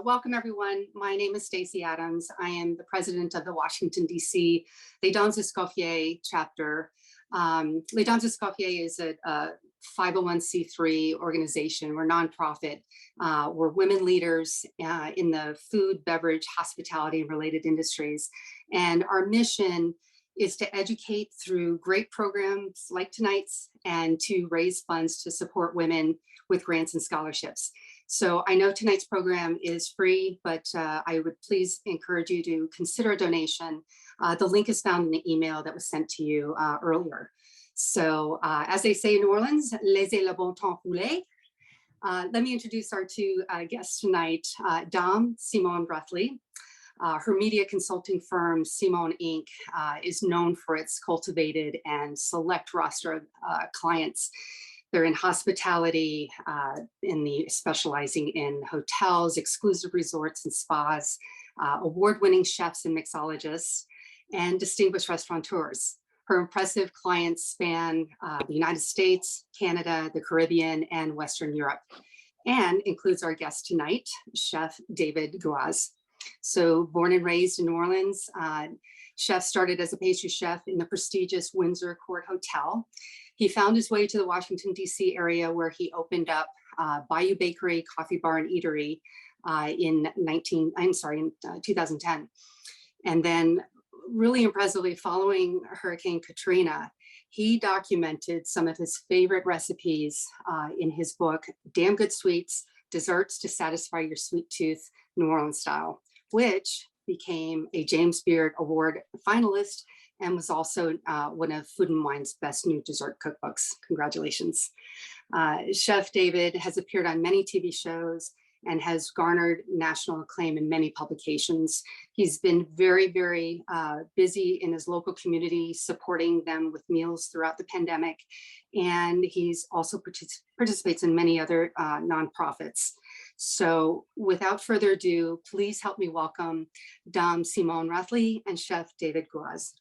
Welcome everyone. My name is Stacey Adams. I am the president of the Washington, D.C. Les Dames Escoffier chapter. Les Dames Escoffier is a 501c3 organization. We're nonprofit. We're women leaders in the food, beverage, hospitality, and related industries. And our mission is to educate through great programs like tonight's and to raise funds to support women with grants and scholarships. So I know tonight's program is free, but I would please encourage you to consider a donation. The link is found in the email that was sent to you earlier. So as they say in New Orleans, laissez le bon temps rouler. Let me introduce our two guests tonight, Dame Simone Rathle. Her media consulting firm, Simone Inc., is known for its cultivated and select roster of clients. They're in hospitality, specializing in hotels, exclusive resorts and spas, award-winning chefs and mixologists, and distinguished restaurateurs. Her impressive clients span the United States, Canada, the Caribbean, and Western Europe, and includes our guest tonight, Chef David Guas. So born and raised in New Orleans, Chef started as a pastry chef in the prestigious Windsor Court Hotel. He found his way to the Washington, D.C. area where he opened up Bayou Bakery, coffee bar and eatery in 2010. And then really impressively, following Hurricane Katrina, he documented some of his favorite recipes in his book, Damn Good Sweets, Desserts to Satisfy Your Sweet Tooth, New Orleans Style, which became a James Beard Award finalist and was also one of Food and Wine's best new dessert cookbooks. Congratulations. Chef David has appeared on many TV shows and has garnered national acclaim in many publications. He's been very, very busy in his local community, supporting them with meals throughout the pandemic. And he's also participates in many other nonprofits. So without further ado, please help me welcome Dame Simone Rathle and Chef David Guas.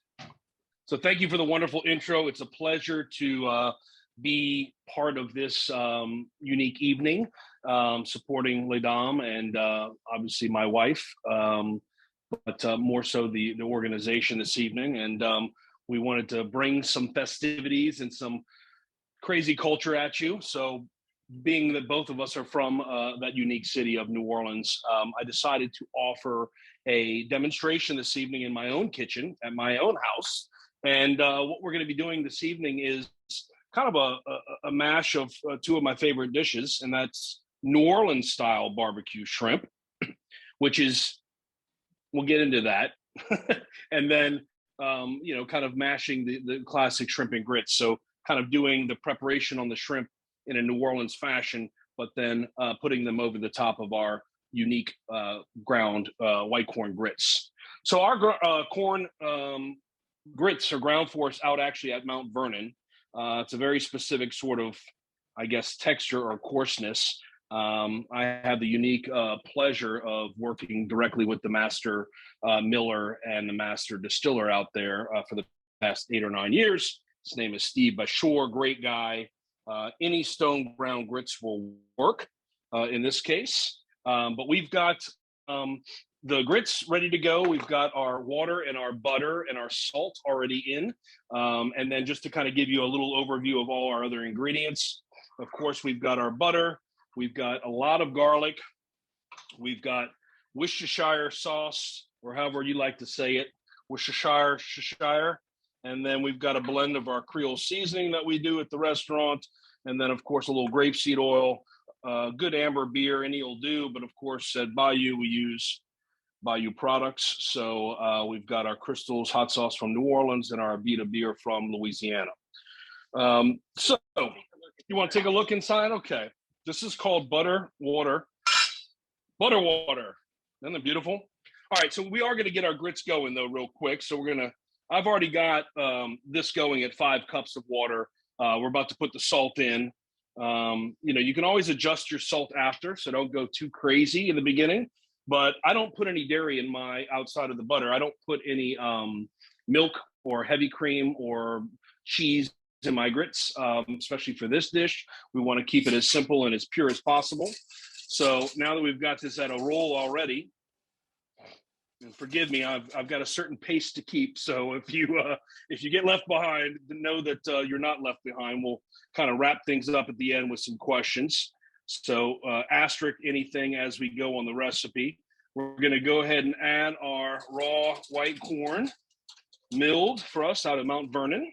So thank you for the wonderful intro. It's a pleasure to be part of this unique evening, supporting Les Dames and obviously my wife, but more so the organization this evening. And we wanted to bring some festivities and some crazy culture at you. So being that both of us are from that unique city of New Orleans, I decided to offer a demonstration this evening in my own kitchen at my own house. And what we're going to be doing this evening is kind of a mash of two of my favorite dishes, and that's New Orleans style barbecue shrimp, which is, we'll get into that. And then, kind of mashing the classic shrimp and grits. So kind of doing the preparation on the shrimp in a New Orleans fashion, but then putting them over the top of our unique ground white corn grits. So our corn grits are ground for us out actually at Mount Vernon. It's a very specific sort of, I guess, texture or coarseness. I have the unique pleasure of working directly with the master miller and the master distiller out there for the past 8 or 9 years. His name is Steve Bashore, great guy. Any stone ground grits will work in this case. But we've got the grits ready to go. We've got our water and our butter and our salt already in. And then just to kind of give you a little overview of all our other ingredients, of course, we've got our butter. We've got a lot of garlic. We've got Worcestershire sauce, or however you like to say it, Worcestershire. And then we've got a blend of our Creole seasoning that we do at the restaurant. And then, of course, a little grapeseed oil, good amber beer, any will do. But, of course, at Bayou, we use Bayou products. So we've got our Crystal's hot sauce from New Orleans and our Abita beer from Louisiana. So you want to take a look inside? Okay. This is called butter water. Butter water. Isn't that beautiful? All right. So we are going to get our grits going, though, real quick. So I've already got this going at 5 cups of water. We're about to put the salt in. You can always adjust your salt after, so don't go too crazy in the beginning. But I don't put any dairy in my outside of the butter. I don't put any milk or heavy cream or cheese in my grits, especially for this dish. We want to keep it as simple and as pure as possible. So now that we've got this at a roll already, and forgive me, I've got a certain pace to keep. So if you get left behind, know that you're not left behind. We'll kind of wrap things up at the end with some questions. So asterisk anything as we go on the recipe. We're going to go ahead and add our raw white corn, milled for us out of Mount Vernon.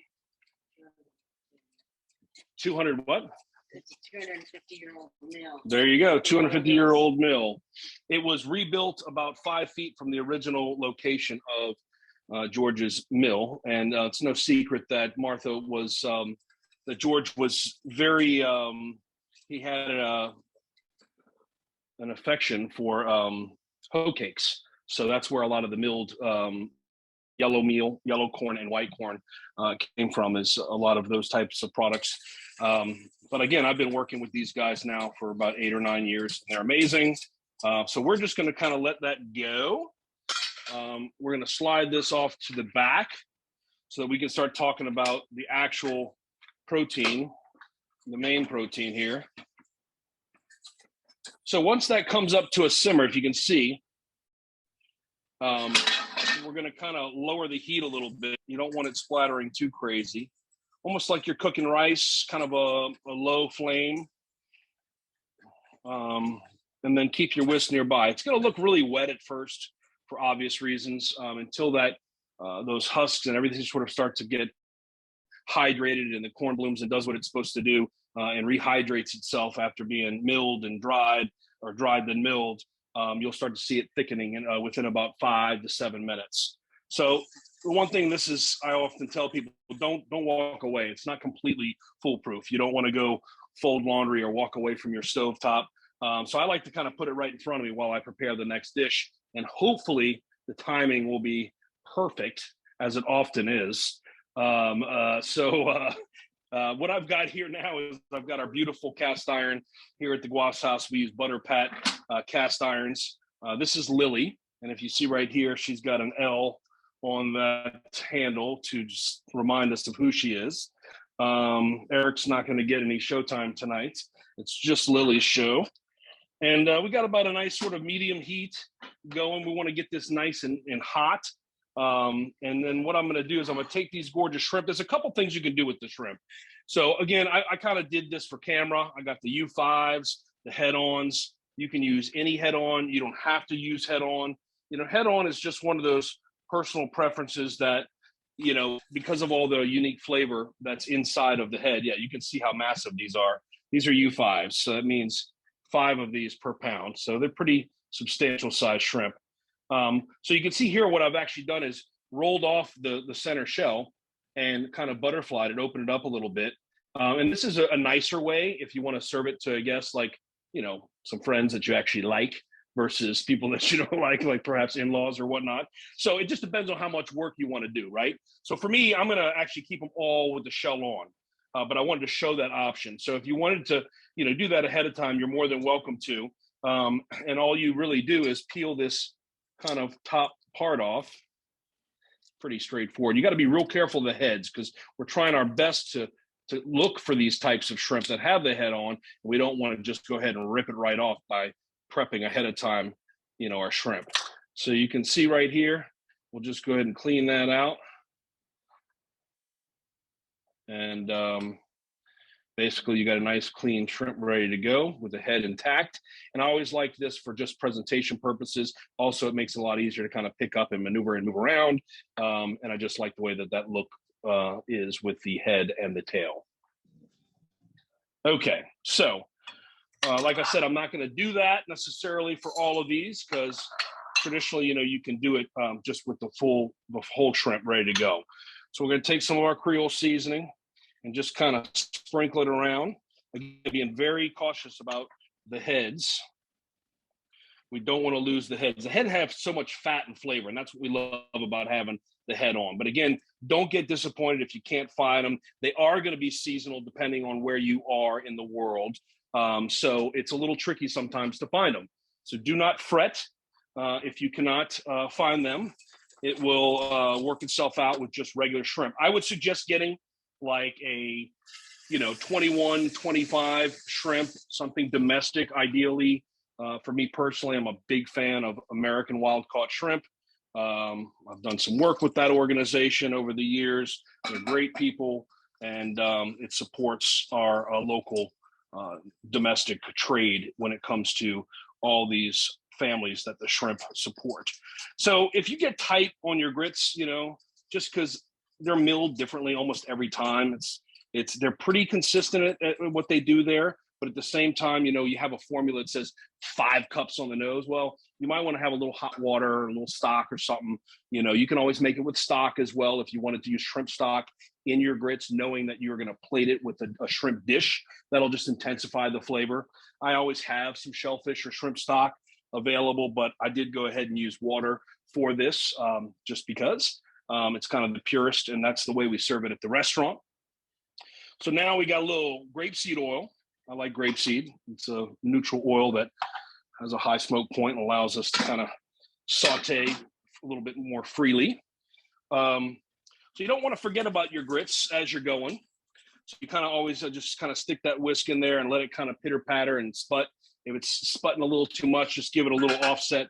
200 what? It's a 250-year-old mill. There you go, 250-year-old mill. It was rebuilt about 5 feet from the original location of George's mill, and it's no secret that that George was very. He had an affection for hoe cakes, so that's where a lot of the milled yellow corn and white corn came from. Is a lot of those types of products. But again, I've been working with these guys now for about 8 or 9 years, and they're amazing. So we're just going to kind of let that go. We're going to slide this off to the back so that we can start talking about the actual protein, the main protein here. So once that comes up to a simmer, if you can see, we're going to kind of lower the heat a little bit. You don't want it splattering too crazy. Almost like you're cooking rice, kind of a low flame. And then keep your whisk nearby. It's going to look really wet at first for obvious reasons until those husks and everything sort of start to get hydrated and the corn blooms and does what it's supposed to do and rehydrates itself after being milled and dried, or dried then milled. You'll start to see it thickening within about 5 to 7 minutes. So the one thing I often tell people, don't walk away. It's not completely foolproof. You don't want to go fold laundry or walk away from your stovetop. So I like to kind of put it right in front of me while I prepare the next dish. And hopefully the timing will be perfect, as it often is. What I've got here now is I've got our beautiful cast iron here at the Guas house. We use butter pat cast irons. This is Lily. And if you see right here, she's got an L on that handle to just remind us of who she is. Eric's not going to get any showtime tonight. It's just Lily's show. And we got about a nice sort of medium heat going. We want to get this nice and hot. And then what I'm going to do is I'm going to take these gorgeous shrimp. There's a couple things you can do with the shrimp. So again, I kind of did this for camera. I got the U5s, the head-ons. You can use any head-on. You don't have to use head-on. Head-on is just one of those personal preferences that, because of all the unique flavor that's inside of the head. Yeah, you can see how massive these are. These are U5s, so that means 5 of these per pound. So they're pretty substantial size shrimp. So you can see here what I've actually done is rolled off the center shell and kind of butterflied it, opened it up a little bit. And this is a nicer way if you want to serve it to a guest, like, some friends that you actually like versus people that you don't like perhaps in-laws or whatnot. So it just depends on how much work you want to do, right? So for me, I'm going to actually keep them all with the shell on. But I wanted to show that option. So if you wanted to, do that ahead of time, you're more than welcome to. And all you really do is peel this kind of top part off. Pretty straightforward. You got to be real careful of the heads because we're trying our best to look for these types of shrimp that have the head on. We don't want to just go ahead and rip it right off by prepping ahead of time, our shrimp. So you can see right here, we'll just go ahead and clean that out. And basically you got a nice clean shrimp ready to go with the head intact. And I always like this for just presentation purposes. Also, it makes it a lot easier to kind of pick up and maneuver and move around. And I just like the way that look is with the head and the tail. Okay, so like I said, I'm not going to do that necessarily for all of these because traditionally, you can do it just with the whole shrimp ready to go. So we're going to take some of our Creole seasoning and just kind of sprinkle it around. Again, being very cautious about the heads. We don't want to lose the heads. The head have so much fat and flavor, and that's what we love about having the head on. But again, don't get disappointed if you can't find them. They are going to be seasonal depending on where you are in the world. So it's a little tricky sometimes to find them. So do not fret if you cannot find them. It will work itself out with just regular shrimp. I would suggest getting like a 21, 25 shrimp, something domestic, ideally For me personally, I'm a big fan of American wild caught shrimp. I've done some work with that organization over the years. They're great people, and it supports our local domestic trade when it comes to all these families that the shrimp support. So if you get tight on your grits, you know, just because they're milled differently almost every time, they're pretty consistent at what they do there. But at the same time, you know, you have a formula that says 5 cups on the nose. Well, you might want to have a little hot water or a little stock or something. You know, you can always make it with stock as well if you wanted to use shrimp stock in your grits, knowing that you're going to plate it with a shrimp dish. That'll just intensify the flavor. I always have some shellfish or shrimp stock available, but I did go ahead and use water for this just because it's kind of the purest, and that's the way we serve it at the restaurant. So now we got a little grapeseed oil. I like grapeseed. It's a neutral oil that has a high smoke point and allows us to kind of saute a little bit more freely. So you don't want to forget about your grits as you're going. So you kind of always just kind of stick that whisk in there and let it kind of pitter patter and sput. If it's sputting a little too much, just give it a little offset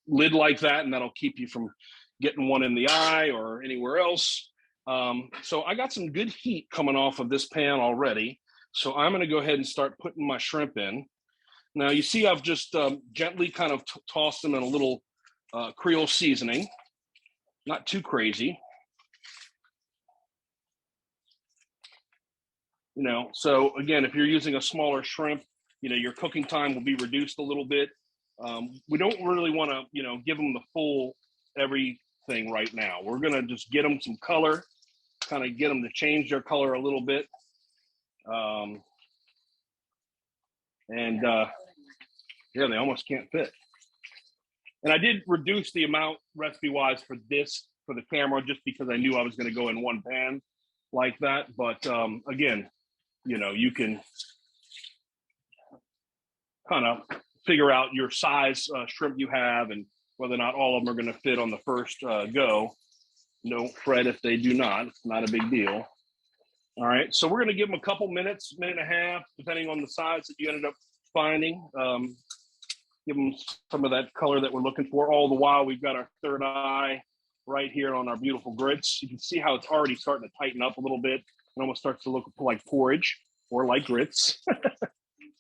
lid like that, and that'll keep you from getting one in the eye or anywhere else. So I got some good heat coming off of this pan already. So I'm going to go ahead and start putting my shrimp in. Now you see I've just gently kind of tossed them in a little Creole seasoning. Not too crazy. You know, so again, if you're using a smaller shrimp, you know, your cooking time will be reduced a little bit. We don't really want to, you know, give them the full everything right now. We're going to just get them some color, kind of get them to change their color a little bit. Yeah, they almost can't fit. And I did reduce the amount recipe-wise for this, for the camera, just because I knew I was going to go in one pan like that. But again, you know, you can kind of figure out your size shrimp you have and whether or not all of them are going to fit on the first go. No fret if they do not. It's not a big deal. All right, so we're going to give them a couple minutes, minute and a half, depending on the size that you ended up finding. Give them some of that color that we're looking for. All the while, we've got our third eye right here on our beautiful grits. You can see how it's already starting to tighten up a little bit. It almost starts to look like porridge or like grits.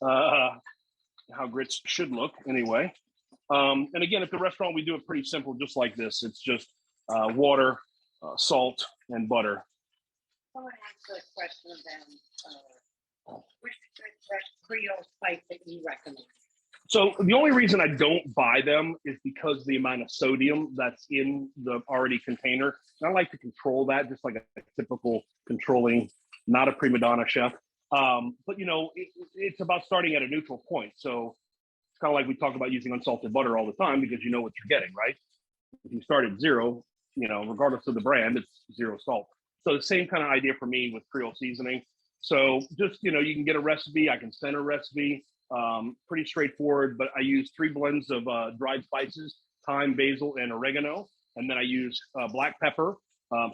How grits should look anyway. And again, at the restaurant, we do it pretty simple, just like this. It's just water, salt, and butter. I want to ask a question about which is the Creole spice that you recommend? So the only reason I don't buy them is because the amount of sodium that's in the already container. And I like to control that, just like a typical controlling, not a prima donna chef. But, you know, it's about starting at a neutral point. So it's kind of like we talk about using unsalted butter all the time because you know what you're getting, right? If you start at zero, you know, regardless of the brand, it's zero salt. So the same kind of idea for me with Creole seasoning. So just, you know, you can get a recipe. I can send a recipe. Pretty straightforward, but I use 3 blends of dried spices, thyme, basil, and oregano. And then I use black pepper,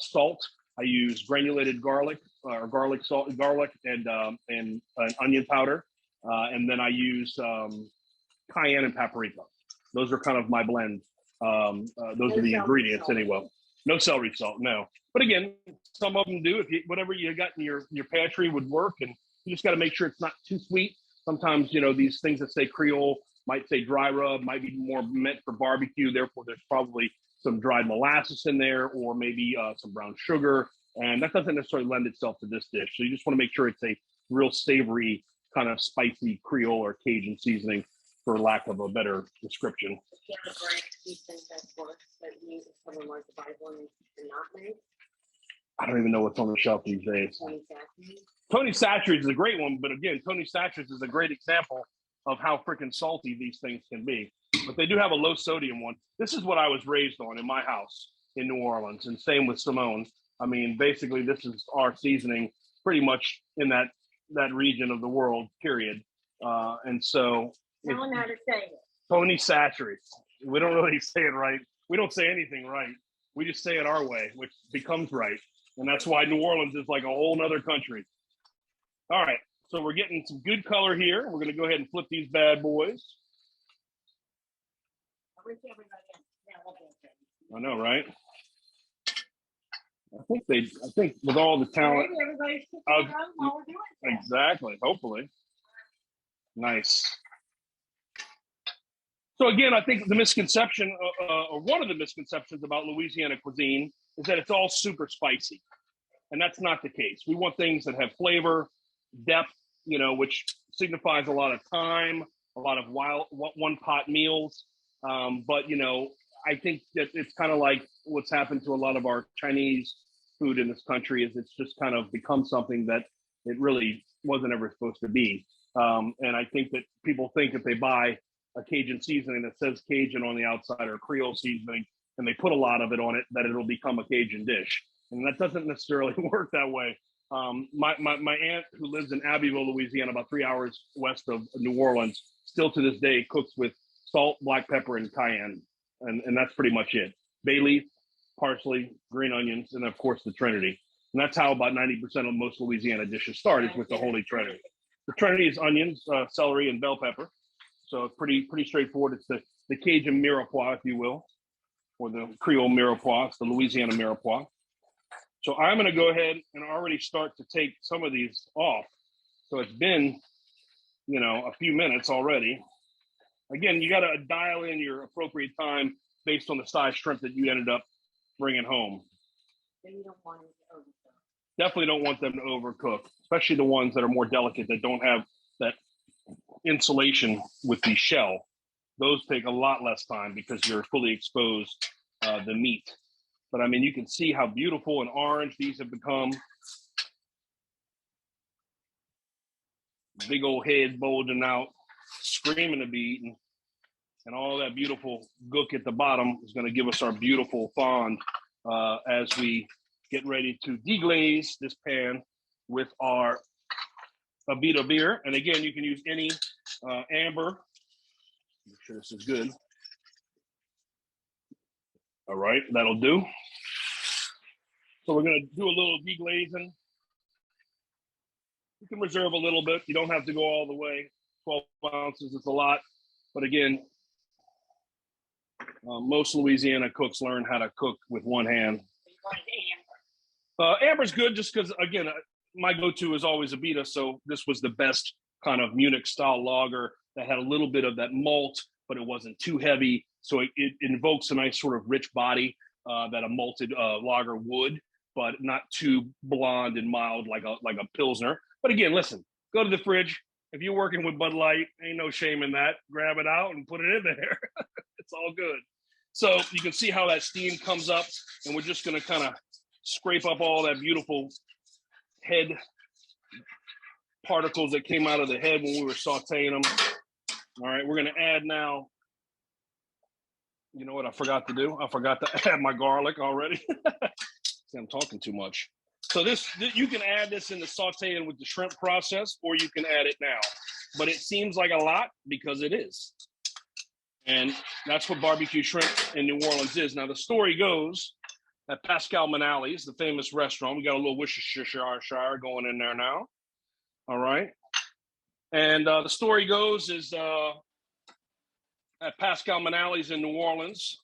salt. I use granulated garlic or garlic and onion powder. And then I use cayenne and paprika. Those are kind of my blends. Those are the ingredients anyway. No celery salt, no. But again, some of them do. If you, whatever you got in your pantry would work, and you just got to make sure it's not too sweet. Sometimes, you know, these things that say Creole might say dry rub, might be more meant for barbecue. Therefore, there's probably some dried molasses in there, or maybe some brown sugar, and that doesn't necessarily lend itself to this dish. So you just want to make sure it's a real savory, kind of spicy Creole or Cajun seasoning, for lack of a better description. I don't even know what's on the shelf these days. Tony Chachere's is a great one, but again, Tony Chachere's is a great example of how freaking salty these things can be. But they do have a low sodium one. This is what I was raised on in my house in New Orleans, and same with Simone. I mean, basically, this is our seasoning pretty much in that region of the world, period. And so Tell them how to say it. Tony Chachere's. We don't really say it right. We don't say anything right. We just say it our way, which becomes right. And that's why New Orleans is like a whole nother country. All right. So we're getting some good color here. We're gonna go ahead and flip these bad boys. I know, right? I think with all the talent. Exactly, hopefully. Nice. So again, I think the misconception, or one of the misconceptions about Louisiana cuisine is that it's all super spicy. And that's not the case. We want things that have flavor, depth, which signifies a lot of time, a lot of one-pot meals. But, I think that it's kind of like what's happened to a lot of our Chinese food in this country is it's just kind of become something that it really wasn't ever supposed to be. And I think that people think if they buy a Cajun seasoning that says Cajun on the outside or Creole seasoning, and they put a lot of it on it, that it'll become a Cajun dish. And that doesn't necessarily work that way. My aunt who lives in Abbeville, Louisiana, about 3 hours west of New Orleans, still to this day cooks with salt, black pepper, and cayenne. And that's pretty much it. Bay leaf, parsley, green onions, and of course the Trinity. And that's how about 90% of most Louisiana dishes start, is with the Holy Trinity. The Trinity is onions, celery, and bell pepper. So it's pretty straightforward. It's the Cajun mirepoix, if you will, or the Creole mirepoix, it's the Louisiana mirepoix. So I'm going to go ahead and already start to take some of these off. So it's been, a few minutes already. Again, you got to dial in your appropriate time based on the size shrimp that you ended up bringing home. And you don't want it to overcook. Definitely don't want them to overcook, especially the ones that are more delicate that don't have that insulation with the shell. Those take a lot less time because you're fully exposed the meat. But I mean, you can see how beautiful and orange these have become. Big old head bulging out, screaming to be eaten. And all that beautiful gook at the bottom is going to give us our beautiful fond as we get ready to deglaze this pan with our Abita beer. And again, you can use any amber. Make sure this is good. All right, that'll do. So we're going to do a little deglazing. You can reserve a little bit. You don't have to go all the way. 12 ounces is a lot. But again, most Louisiana cooks learn how to cook with one hand. Amber's good just because, again, my go-to is always Abita. So this was the best kind of Munich-style lager that had a little bit of that malt, but it wasn't too heavy. So it invokes a nice sort of rich body that a malted lager would, but not too blonde and mild like a Pilsner. But again, listen, go to the fridge. If you're working with Bud Light, ain't no shame in that. Grab it out and put it in there. It's all good. So you can see how that steam comes up, and we're just going to kind of scrape up all that beautiful head particles that came out of the head when we were sauteing them. All right, we're going to add now. You know what I forgot to do? I forgot to add my garlic already. See, I'm talking too much. So this you can add this in the sauteing with the shrimp process, or you can add it now. But it seems like a lot because it is. And that's what barbecue shrimp in New Orleans is. Now, the story goes at Pascal Manalli's, the famous restaurant. We got a little Worcestershire going in there now. All right. And the story goes is at Pascal Manalli's in New Orleans,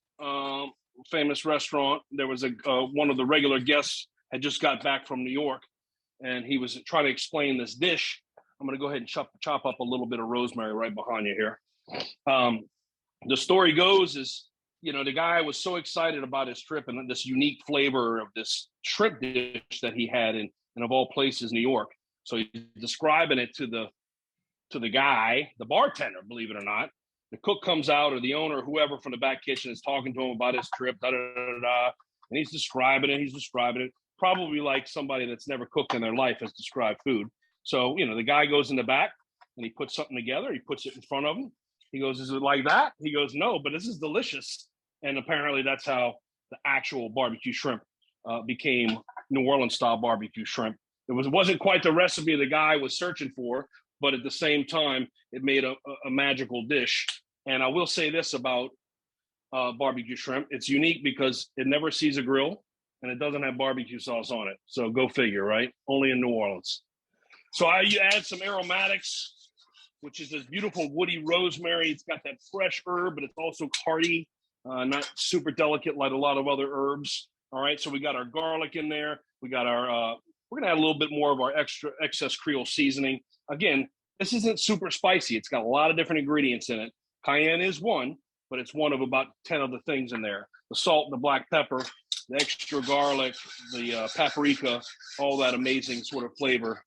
famous restaurant, there was one of the regular guests had just got back from New York, and he was trying to explain this dish. I'm going to go ahead and chop up a little bit of rosemary right behind you here. The story goes is, the guy was so excited about his trip and this unique flavor of this shrimp dish that he had in of all places, New York. So he's describing it to the guy, the bartender, believe it or not. The cook comes out, or the owner, whoever from the back kitchen is talking to him about his trip, and he's describing it. Probably like somebody that's never cooked in their life has described food. So, the guy goes in the back and he puts something together. He puts it in front of him. He goes, "Is it like that?" He goes, "No, but this is delicious." And apparently that's how the actual barbecue shrimp became New Orleans style barbecue shrimp. It wasn't quite the recipe the guy was searching for, but at the same time, it made a magical dish. And I will say this about barbecue shrimp. It's unique because it never sees a grill and it doesn't have barbecue sauce on it. So go figure, right? Only in New Orleans. So I add some aromatics, which is this beautiful woody rosemary. It's got that fresh herb, but it's also hearty, not super delicate like a lot of other herbs. All right, so we got our garlic in there. We got our, we're gonna add a little bit more of our excess Creole seasoning. Again, this isn't super spicy. It's got a lot of different ingredients in it. Cayenne is one, but it's one of about 10 other things in there. The salt, the black pepper, the extra garlic, the paprika, all that amazing sort of flavor.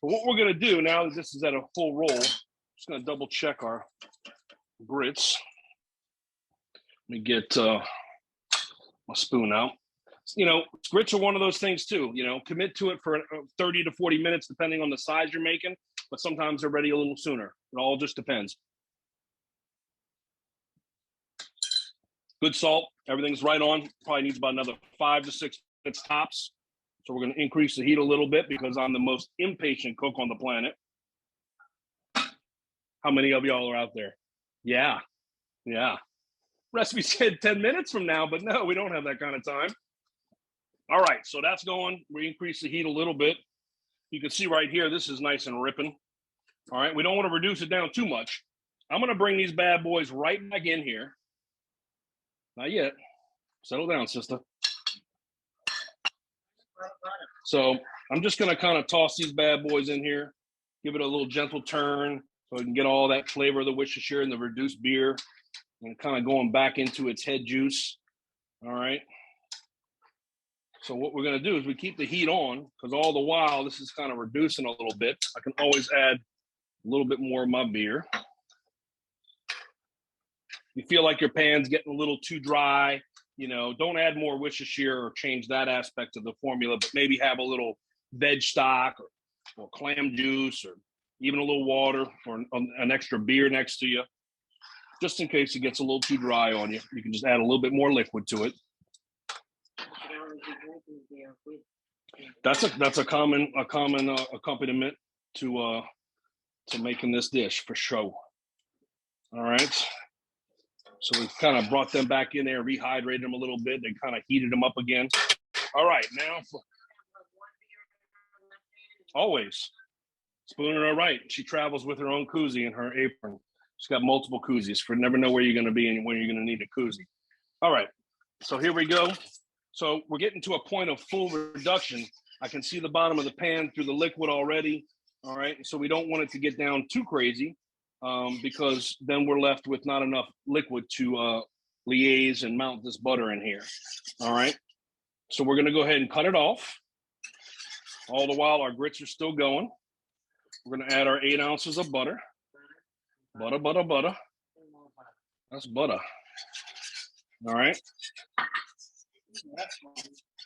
But what we're gonna do now that this is at a full roll, just gonna double check our grits. Let me get my spoon out. You know, grits are one of those things too, you know, commit to it for 30 to 40 minutes, depending on the size you're making, but sometimes they're ready a little sooner. It all just depends. Good salt, everything's right on. Probably needs about another 5 to 6 minutes tops. So we're gonna increase the heat a little bit because I'm the most impatient cook on the planet. How many of y'all are out there? Yeah. Recipe said 10 minutes from now, but no, we don't have that kind of time. All right, so that's going. We increase the heat a little bit. You can see right here, this is nice and ripping. All right, we don't want to reduce it down too much. I'm gonna bring these bad boys right back in here. Not yet. Settle down, sister. So I'm just gonna kind of toss these bad boys in here, give it a little gentle turn so we can get all that flavor of the Worcestershire and the reduced beer and kind of going back into its head juice. All right. So what we're gonna do is we keep the heat on because all the while this is kind of reducing a little bit. I can always add a little bit more of my beer. You feel like your pan's getting a little too dry, you know, don't add more Worcestershire or change that aspect of the formula, but maybe have a little veg stock or clam juice or even a little water or an extra beer next to you. Just in case it gets a little too dry on you, you can just add a little bit more liquid to it. That's a common accompaniment to making this dish for sure. All right. So we've kind of brought them back in there, rehydrated them a little bit, and kind of heated them up again. All right, now always spooning her right. She travels with her own koozie in her apron. She's got multiple koozies for never know where you're going to be and when you're going to need a koozie. All right, so here we go. So we're getting to a point of full reduction. I can see the bottom of the pan through the liquid already. All right, so we don't want it to get down too crazy because then we're left with not enough liquid to liaise and mount this butter in here. All right, so we're going to go ahead and cut it off. All the while our grits are still going. We're going to add our 8 ounces of butter. Butter. That's butter. All right.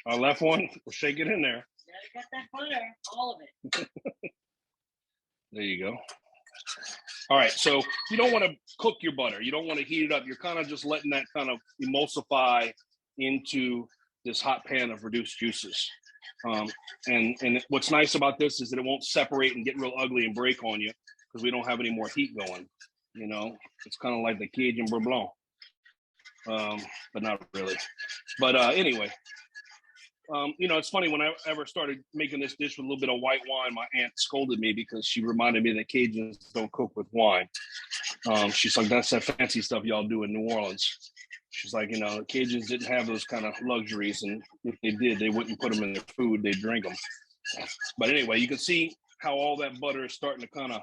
Our left one, we'll shake it in there. Yeah, got that butter, all of it. There you go. All right, so you don't want to cook your butter. You don't want to heat it up. You're kind of just letting that kind of emulsify into this hot pan of reduced juices. And what's nice about this is that it won't separate and get real ugly and break on you because we don't have any more heat going. You know, it's kind of like the Cajun Beurre Blanc, but not really. But anyway, you know, it's funny when I ever started making this dish with a little bit of white wine, my aunt scolded me because she reminded me that Cajuns don't cook with wine. She's like, that's that fancy stuff y'all do in New Orleans. She's like, you know, the Cajuns didn't have those kind of luxuries, and if they did, they wouldn't put them in their food, they'd drink them. But anyway, you can see how all that butter is starting to kind of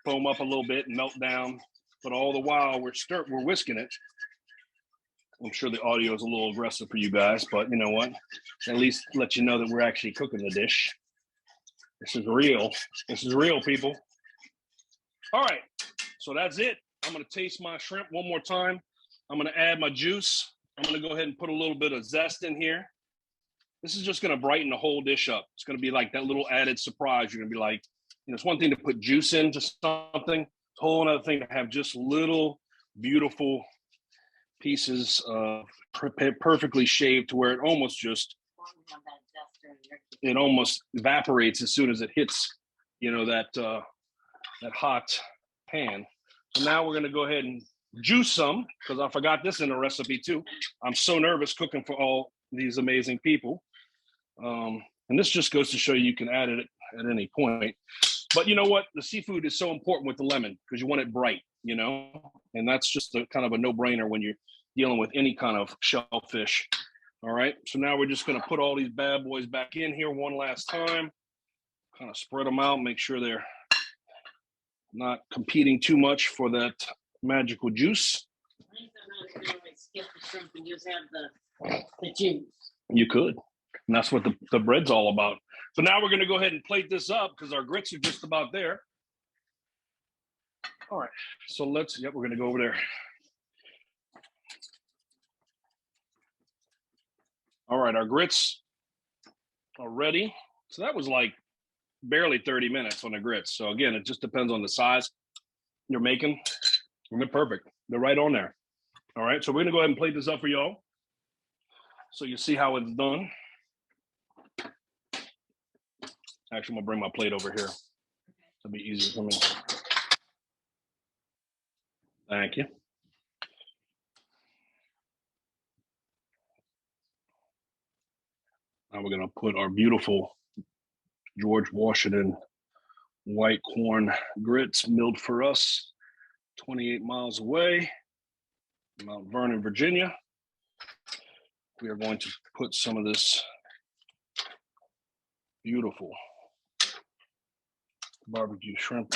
foam up a little bit and melt down, but all the while we're whisking it. I'm sure the audio is a little aggressive for you guys, but you know what? At least let you know that we're actually cooking the dish. This is real. This is real, people. All right, so that's it. I'm gonna taste my shrimp one more time. I'm gonna add my juice. I'm gonna go ahead and put a little bit of zest in here. This is just gonna brighten the whole dish up. It's gonna be like that little added surprise. You're gonna be like, you know, it's one thing to put juice into something. It's a whole other thing to have just little beautiful pieces of perfectly shaved to where it almost evaporates as soon as it hits, you know, that hot pan. So now we're gonna go ahead and juice some, because I forgot this in the recipe too. I'm so nervous cooking for all these amazing people. And this just goes to show you can add it at any point. But you know what? The seafood is so important with the lemon because you want it bright, you know? And that's just a kind of a no-brainer when you're dealing with any kind of shellfish. All right, so now we're just gonna put all these bad boys back in here one last time. Kind of spread them out, make sure they're not competing too much for that magical juice. Skip the shrimp and just have the juice. You could, and that's what the bread's all about. So now we're gonna go ahead and plate this up because our grits are just about there. All right, so we're gonna go over there. All right, our grits are ready. So that was like barely 30 minutes on the grits. So again, it just depends on the size you're making. And they're perfect. They're right on there. All right, so we're gonna go ahead and plate this up for y'all. So you see how it's done. Actually, I'm gonna bring my plate over here. That'll be easier for me. Thank you. Now we're gonna put our beautiful George Washington white corn grits milled for us 28 miles away, Mount Vernon, Virginia. We are going to put some of this beautiful barbecue shrimp.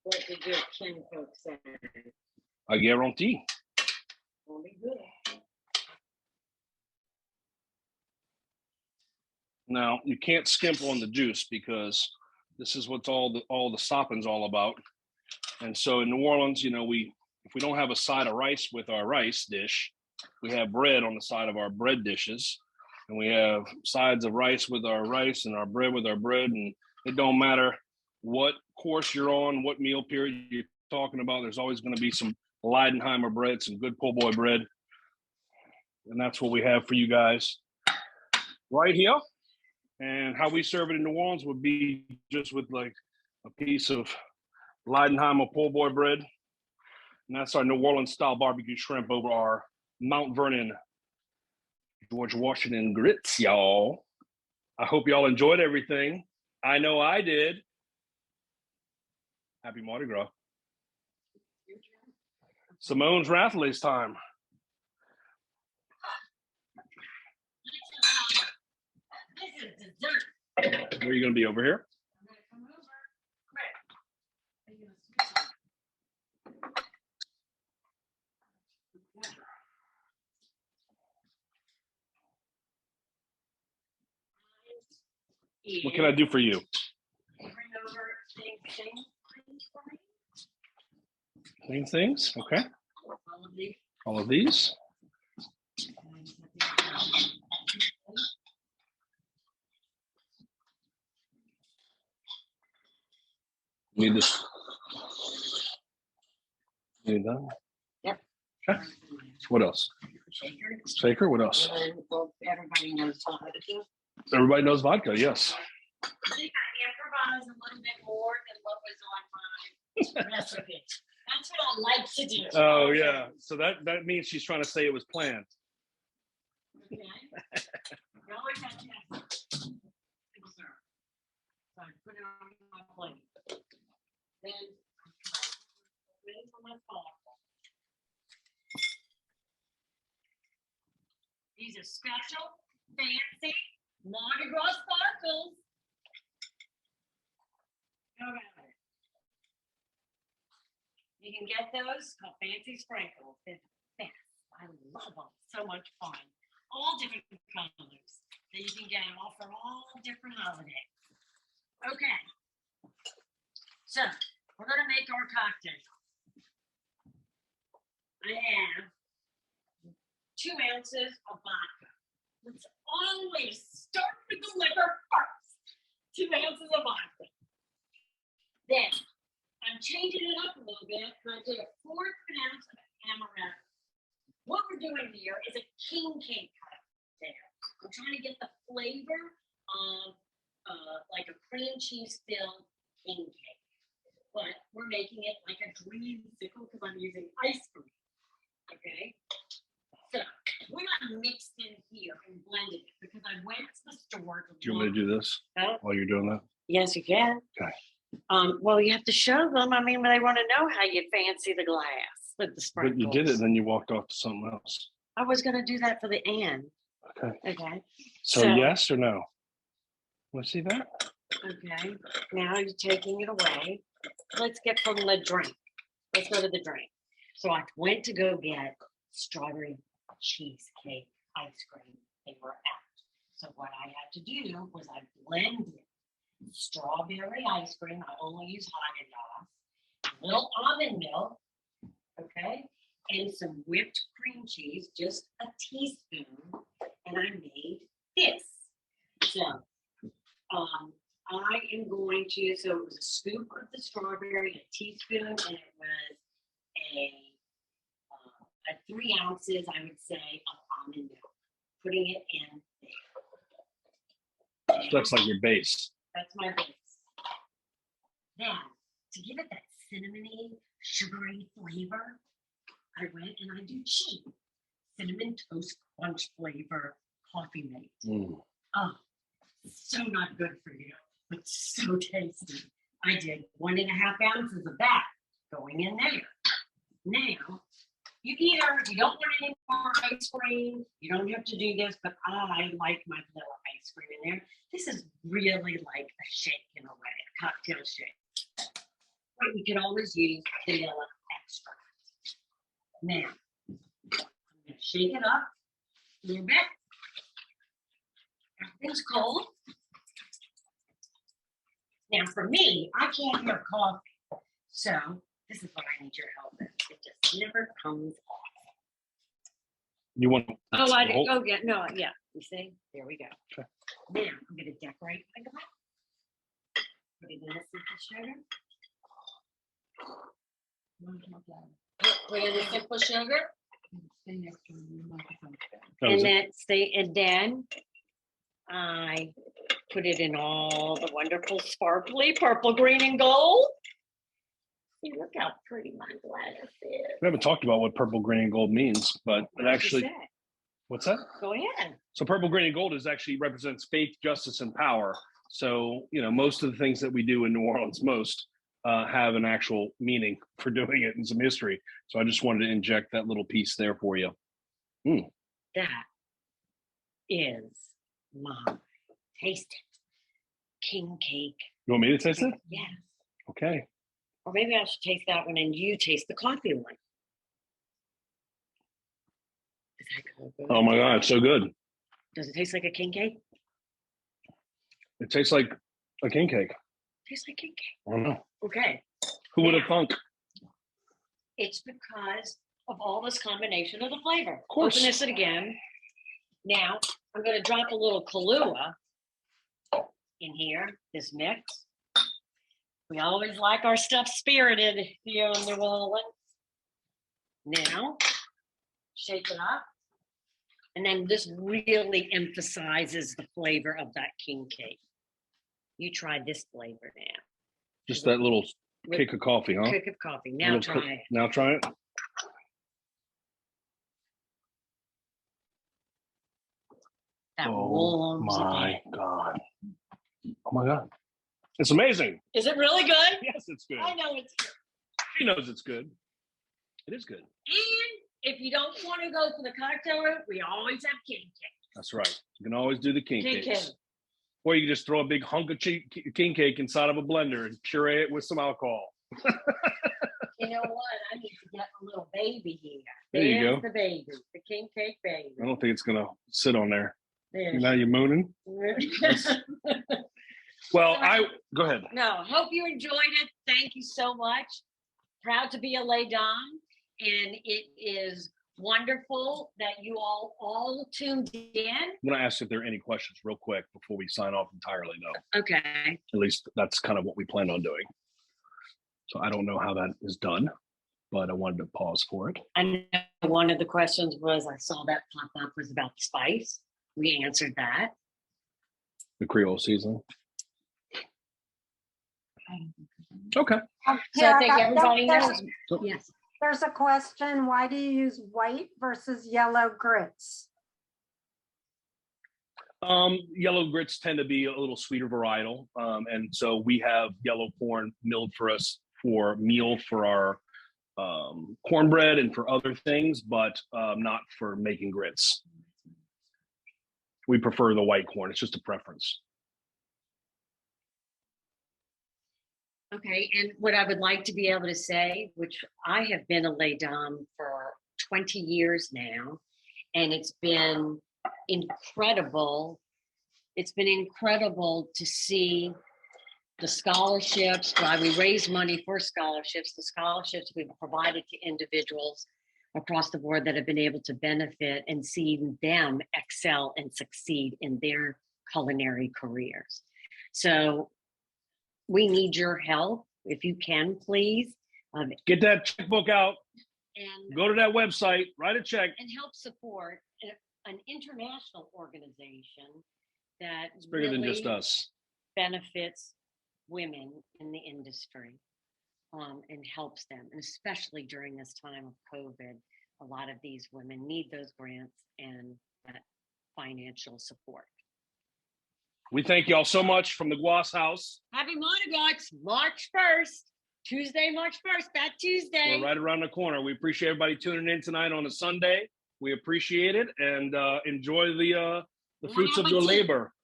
What did your kin folks say? I guarantee. Only good. Now you can't skimp on the juice because this is what's all the sopping's all about. And so in New Orleans, you know, if we don't have a side of rice with our rice dish, we have bread on the side of our bread dishes, and we have sides of rice with our rice and our bread with our bread. And it don't matter what course you're on, what meal period you're talking about, there's always going to be some Leidenheimer bread, some good po' boy bread. And that's what we have for you guys right here. And how we serve it in New Orleans would be just with like a piece of Leidenheimer po' boy bread. And that's our New Orleans style barbecue shrimp over our Mount Vernon George Washington grits, y'all. I hope y'all enjoyed everything. I know I did. Happy Mardi Gras. Simone Rathle's time. This is dessert. Where are you going to be, over here? I'm going to come over. What can I do for you? Bring over things for me. Clean things, okay. All of these. All of these. Need this. Need that? Yep. Okay. What else? Shaker. Shaker, what else? Well, everybody knows vodka. Everybody knows vodka, yes. I think I improvised a little bit more than what was on my recipe. That's what I like to do. Oh yeah. So that means she's trying to say it was planned. Okay. You always have to have some. So I put it on my plate. Then waiting for my sparkle. These are special, fancy Mardi Gras sparkles. Go about it. You can get those called fancy sprinkles. They're the best. I love them. So much fun. All different colors that you can get all for all different holidays. Okay. So we're gonna make our cocktail. I have 2 ounces of vodka. Let's always start with the liquor first. 2 ounces of vodka. Then I'm changing it up a little bit, and I did a 1/4 ounce of amaretto. What we're doing here is a king cake cocktail. I'm trying to get the flavor of like a cream cheese filled king cake, but we're making it like a dreamsicle because I'm using ice cream. Okay. So we're not mixed in here and blended it because I went to the store. Do you want me to do this while you're doing that? Yes, you can. Okay. Well, you have to show them. I mean, they want to know how you fancy the glass with the sprinkles. But you did it, and then you walked off to something else. I was going to do that for the end. Okay. Okay. So yes or no? Want to see that? Okay. Now you're taking it away. Let's get from the drink. Let's go to the drink. So I went to go get strawberry cheesecake ice cream. They were out. So what I had to do was I blended strawberry ice cream. I only use Haagen-Dazs, a little almond milk, okay, and some whipped cream cheese, just a teaspoon, and I made this. So I am going to, so it was a scoop of the strawberry, a teaspoon, and it was a 3 ounces, I would say, of almond milk. Putting it in there. So that's like your base. That's my base. Then, to give it that cinnamony, sugary flavor, I went and I do cheap cinnamon toast crunch flavor coffee mate. Oh, so not good for you, but so tasty. I did 1.5 ounces of that going in there. Now, you don't want any more ice cream. You don't have to do this, but I like my vanilla ice cream in there. This is really like a shake in a way, a cocktail shake. But you can always use vanilla extract. Now, I'm going to shake it up a little bit. Everything's cold. Now, for me, I can't have coffee. So, this is what I need your help with. It just never comes off. You want? Oh, I did. Oh, yeah. No, yeah. You see? There we go. Okay. Now, I'm going to decorate my glass. Put it in the simple sugar. Put in the simple sugar. And then I put it in all the wonderful sparkly purple, green, and gold. See, look how pretty my glass is. We haven't talked about what purple, green, and gold means, but it actually. What's that? Go ahead. So purple, green, and gold is actually represents faith, justice, and power. So, most of the things that we do in New Orleans, have an actual meaning for doing it and some history. So I just wanted to inject that little piece there for you. That is my taste it. King cake. You want me to taste it? Yes. Okay. Or maybe I should taste that one and you taste the coffee one. Is that good? Oh my God, it's so good. Does it taste like a king cake? It tastes like a king cake. Tastes like king cake. I don't know. Okay. Who would have thunk? It's because of all this combination of the flavor. Of course. Open this again. Now, I'm going to drop a little Kahlua in here, this mix. We always like our stuff spirited here in New Orleans. Now, shake it up. And then this really emphasizes the flavor of that king cake. You try this flavor now. Just that little kick of coffee, huh? Kick of coffee. Now try it. Now try it. That Oh my God. Oh my God. It's amazing. Is it really good? Yes, it's good. I know it's good. She knows it's good. It is good. And if you don't want to go for the cocktail route, we always have king cake. That's right. You can always do the king King cakes. cake. Or you can just throw a big hunk of king cake inside of a blender and puree it with some alcohol. You know what? I need to get a little baby here. There you There's go. the baby, the king cake baby. I don't think it's going to sit on there. There. Now you're mooning? Well, go ahead. No, hope you enjoyed it. Thank you so much. Proud to be a Les Dames, and it is wonderful that you all tuned in. I'm going to ask if there are any questions real quick before we sign off entirely, though. Okay. At least that's kind of what we plan on doing. So I don't know how that is done, but I wanted to pause for it. I know one of the questions was, I saw that pop up, was about the spice. We answered that. The Creole seasoning. Okay. So I think everybody knows. So Yes. There's a question, why do you use white versus yellow grits? Yellow grits tend to be a little sweeter varietal. And so we have yellow corn milled for us for meal for our cornbread and for other things, but not for making grits. We prefer the white corn. It's just a preference. Okay, and what I would like to be able to say, which I have been a Les Dames for 20 years now, and it's been incredible. It's been incredible to see the scholarships, while we raise money for scholarships, the scholarships we've provided to individuals across the board that have been able to benefit and seeing them excel and succeed in their culinary careers. So we need your help. If you can, please. Get that checkbook out. And go to that website, write a check. And help support an international organization that it's bigger than just us. Benefits women in the industry and helps them. And especially during this time of COVID, a lot of these women need those grants and that financial support. We thank y'all so much from the Guas house. Happy Mardi Gras, March 1st, Tuesday, March 1st, that Tuesday. We're right around the corner. We appreciate everybody tuning in tonight on a Sunday. We appreciate it and enjoy the fruits of your labor.